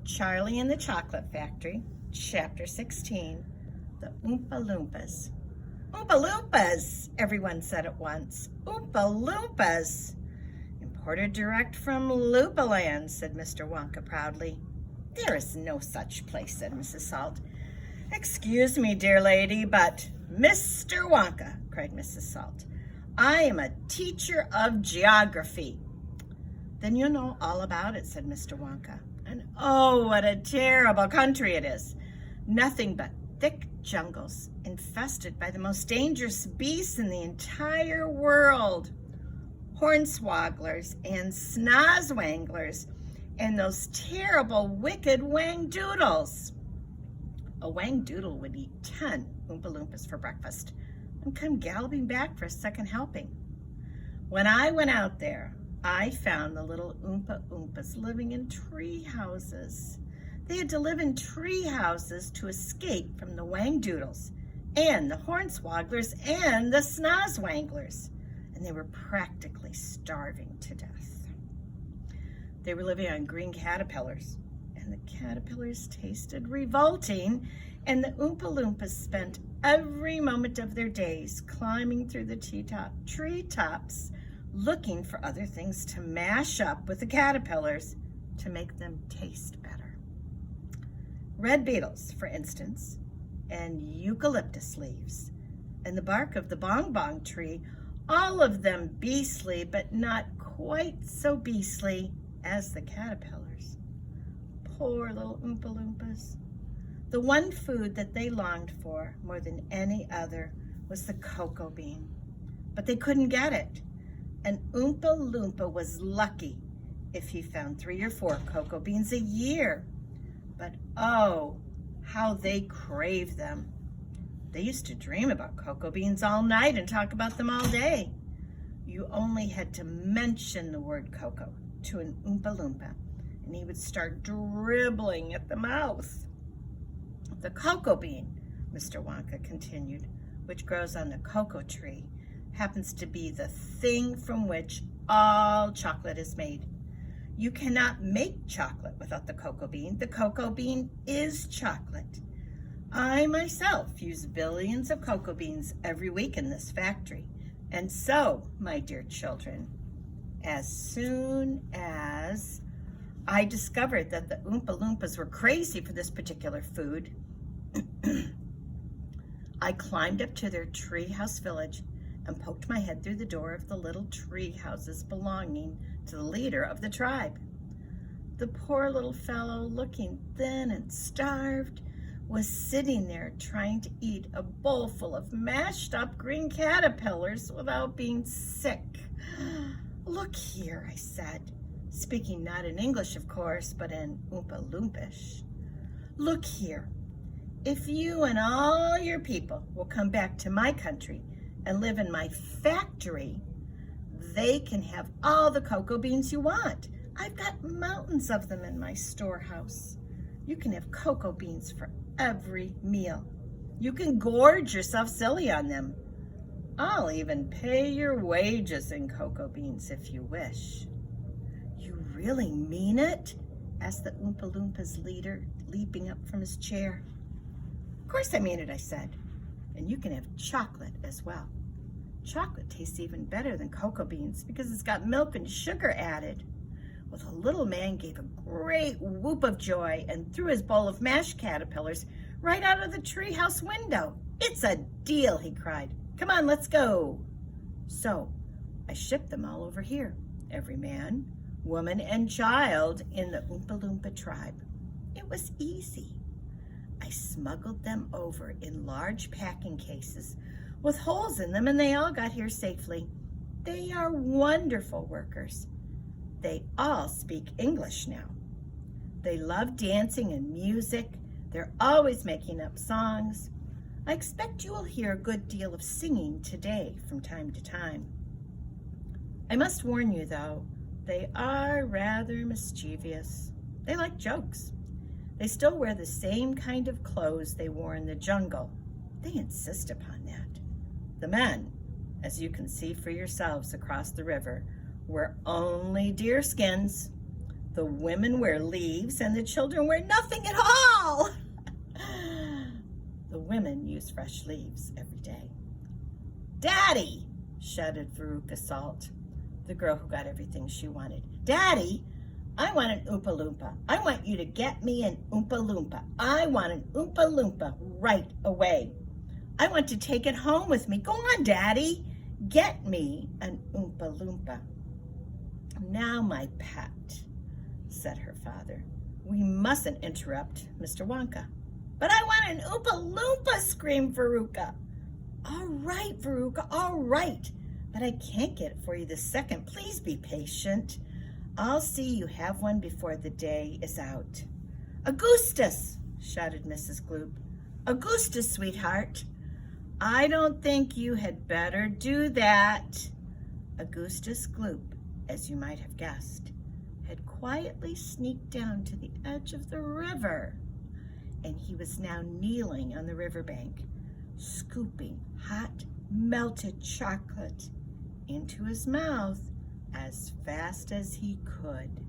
Charlie and the Chocolate Factory, Chapter 16, The Oompa Loompas. Oompa Loompas, everyone said at once. Oompa Loompas. Imported direct from Loopaland, said Mr. Wonka proudly. There is no such place, said Mrs. Salt. Excuse me, dear lady, but Mr. Wonka, cried Mrs. Salt, I am a teacher of geography. Then you'll know all about it, said Mr. Wonka. And oh, what a terrible country it is. Nothing but thick jungles infested by the most dangerous beasts in the entire world. Hornswogglers and snozwanglers and those terrible, wicked wangdoodles. A wangdoodle would eat 10 Oompa Loompas for breakfast and come galloping back for a second helping. When I went out there, I found the little Oompa Oompas living in tree houses. They had to live in tree houses to escape from the wangdoodles and the hornswogglers and the snozwanglers, and they were practically starving to death. They were living on green caterpillars, and the caterpillars tasted revolting, and the Oompa Loompas spent every moment of their days climbing through the treetops, looking for other things to mash up with the caterpillars to make them taste better. Red beetles, for instance, and eucalyptus leaves, and the bark of the bong-bong tree, all of them beastly, but not quite so beastly as the caterpillars. Poor little Oompa Loompas. The one food that they longed for more than any other was the cocoa bean, but they couldn't get it. An Oompa Loompa was lucky if he found 3 or 4 cocoa beans a year. But oh, how they craved them. They used to dream about cocoa beans all night and talk about them all day. You only had to mention the word cocoa to an Oompa Loompa, and he would start dribbling at the mouth. The cocoa bean, Mr. Wonka continued, which grows on the cocoa tree, happens to be the thing from which all chocolate is made. You cannot make chocolate without the cocoa bean. The cocoa bean is chocolate. I myself use billions of cocoa beans every week in this factory. And so, my dear children, as soon as I discovered that the Oompa Loompas were crazy for this particular food, I climbed up to their treehouse village and poked my head through the door of the little tree houses belonging to the leader of the tribe. The poor little fellow, looking thin and starved, was sitting there trying to eat a bowl full of mashed up green caterpillars without being sick. Look here, I said, speaking not in English, of course, but in Oompa Loompish. Look here, if you and all your people will come back to my country and live in my factory, they can have all the cocoa beans you want. I've got mountains of them in my storehouse. You can have cocoa beans for every meal. You can gorge yourself silly on them. I'll even pay your wages in cocoa beans if you wish. You really mean it? Asked the Oompa Loompas leader, leaping up from his chair. Of course I mean it, I said. And you can have chocolate as well. Chocolate tastes even better than cocoa beans because it's got milk and sugar added. Well, the little man gave a great whoop of joy and threw his bowl of mashed caterpillars right out of the treehouse window. It's a deal, he cried. Come on, let's go. So I shipped them all over here, every man, woman, and child in the Oompa Loompa tribe. It was easy. I smuggled them over in large packing cases with holes in them, and they all got here safely. They are wonderful workers. They all speak English now. They love dancing and music. They're always making up songs. I expect you will hear a good deal of singing today from time to time. I must warn you, though, they are rather mischievous. They like jokes. They still wear the same kind of clothes they wore in the jungle. They insist upon that. The men, as you can see for yourselves across the river, wear only deer skins. The women wear leaves and the children wear nothing at all. The women use fresh leaves every day. Daddy, shouted Veruca Salt, the girl who got everything she wanted. Daddy, I want an Oompa Loompa. I want you to get me an Oompa Loompa. I want an Oompa Loompa right away. I want to take it home with me. Go on, Daddy. Get me an Oompa Loompa. Now, my pet, said her father, we mustn't interrupt Mr. Wonka. But I want an Oompa Loompa, screamed Veruca. All right, Veruca, all right. But I can't get it for you this second. Please be patient. I'll see you have one before the day is out. Augustus, shouted Mrs. Gloop. Augustus, sweetheart. I don't think you had better do that. Augustus Gloop, as you might have guessed, had quietly sneaked down to the edge of the river, and he was now kneeling on the riverbank, scooping hot, melted chocolate into his mouth as fast as he could.